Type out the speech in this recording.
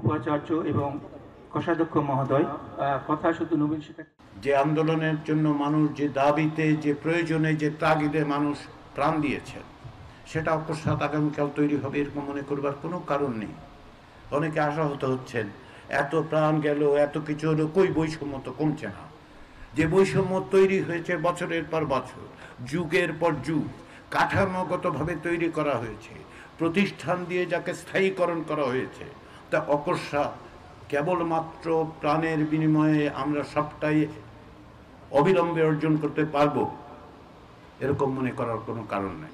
উপাচার্য এবং কোষাধ্যক্ষ মহোদয়, কথা শুধু নবীন শিক্ষা। যে আন্দোলনের জন্য মানুষ যে দাবিতে, যে প্রয়োজনে, যে তাগিদে মানুষ প্রাণ দিয়েছেন, সেটা অকস্মাৎ আগামীকাল তৈরি হবে এরকম মনে করবার কোনো কারণ নেই। অনেকে আশাহত হচ্ছেন, এত প্রাণ গেল, এত কিছু হলো, কই বৈষম্য তো কমছে না। যে বৈষম্য তৈরি হয়েছে বছরের পর বছর, যুগের পর যুগ, কাঠামোগতভাবে তৈরি করা হয়েছে, প্রতিষ্ঠান দিয়ে যাকে স্থায়ীকরণ করা হয়েছে, তা অকস্মাৎ কেবলমাত্র প্রাণের বিনিময়ে আমরা সবটাই অবিলম্বে অর্জন করতে পারবো এরকম মনে করার কোনো কারণ নাই।